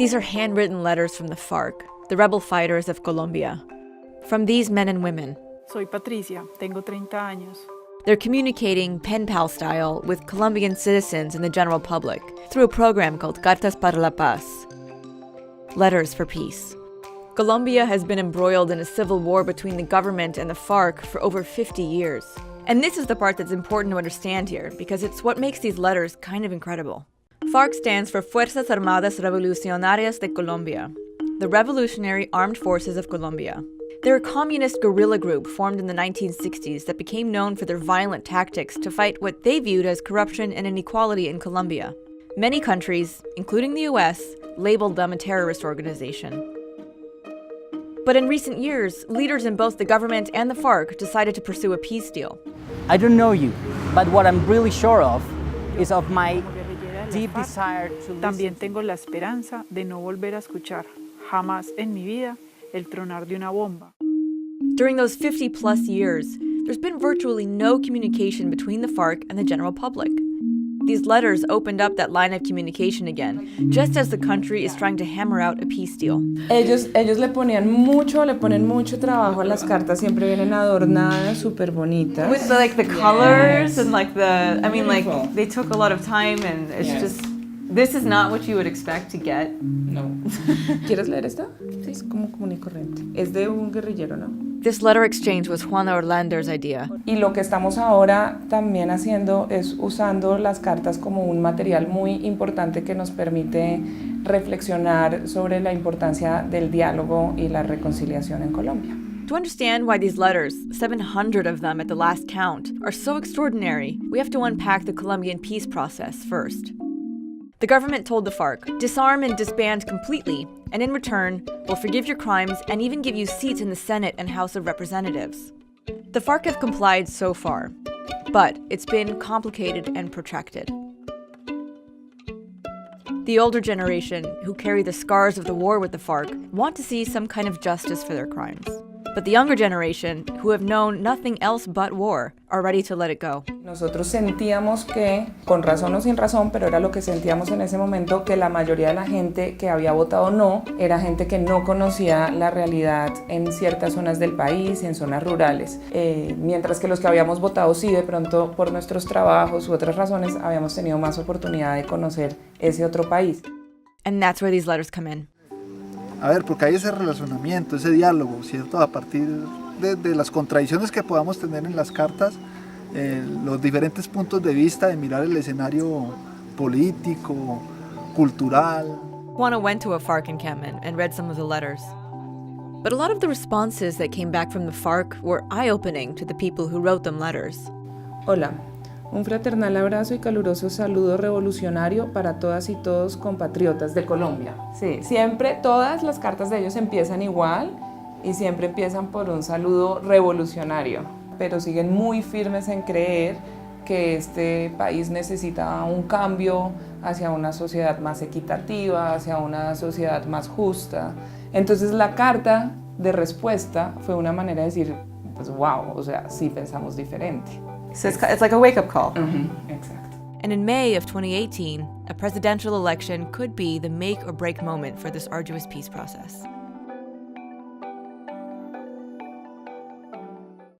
These are handwritten letters from the FARC, the rebel fighters of Colombia. From these men and women. Soy Patricia, tengo 30 años. They're communicating pen pal style with Colombian citizens and the general public through a program called Cartas para la Paz, Letters for Peace. Colombia has been embroiled in a civil war between the government and the FARC for over 50 years. And this is the part that's important to understand here, because it's what makes these letters kind of incredible. FARC stands for Fuerzas Armadas Revolucionarias de Colombia, the Revolutionary Armed Forces of Colombia. They're a communist guerrilla group formed in the 1960s that became known for their violent tactics to fight what they viewed as corruption and inequality in Colombia. Many countries, including the US, labeled them a terrorist organization. But in recent years, leaders in both the government and the FARC decided to pursue a peace deal. I don't know you, but what I'm really sure of is of my deep desire to También tengo la esperanza de no volver a escuchar jamás en mi vida el tronar de una bomba. During those 50-plus years, there's been virtually no communication between the FARC and the general public. These letters opened up that line of communication again, just as the country is trying to hammer out a peace deal. Ellos le ponen mucho trabajo a las cartas, siempre vienen adornadas, súper bonitas. With the colors and they took a lot of time and it's just, this is not what you would expect to get. No. ¿Quieres leer esta? Sí, es como común y corriente. Es de un guerrillero, ¿no? This letter exchange was Juan Orlander's idea. Y lo que estamos ahora también haciendo es usando las cartas como un material muy importante que nos permite reflexionar sobre la importancia del diálogo y la reconciliación en Colombia. To understand why these letters, 700 of them at the last count, are so extraordinary, we have to unpack the Colombian peace process first. The government told the FARC, disarm and disband completely, and in return, we'll forgive your crimes and even give you seats in the Senate and House of Representatives. The FARC have complied so far, but it's been complicated and protracted. The older generation, who carry the scars of the war with the FARC, want to see some kind of justice for their crimes. But the younger generation, who have known nothing else but war, are ready to let it go. Nosotros sentíamos que, con razón o sin razón, pero era lo que sentíamos en ese momento, que la mayoría de la gente que había votado no, era gente que no conocía la realidad en ciertas zonas del país y en zonas rurales. Mientras que los que habíamos votado sí, de pronto por nuestros trabajos u otras razones, habíamos tenido más oportunidad de conocer ese otro país. And that's where these letters come in. A ver, porque hay ese relacionamiento, ese diálogo, ¿cierto? A partir de las contradicciones que podamos tener en las cartas, los diferentes puntos de vista de mirar el escenario político, cultural. Juana went to a FARC encampment and read some of the letters. But a lot of the responses that came back from the FARC were eye-opening to the people who wrote them letters. Hola. Un fraternal abrazo y caluroso saludo revolucionario para todas y todos compatriotas de Colombia. Sí, siempre todas las cartas de ellos empiezan igual y siempre empiezan por un saludo revolucionario, pero siguen muy firmes en creer que este país necesita un cambio hacia una sociedad más equitativa, hacia una sociedad más justa. Entonces la carta de respuesta fue una manera de decir, pues wow, o sea, sí pensamos diferente. So it's like a wake-up call. Exacto. And in May of 2018, a presidential election could be the make-or-break moment for this arduous peace process.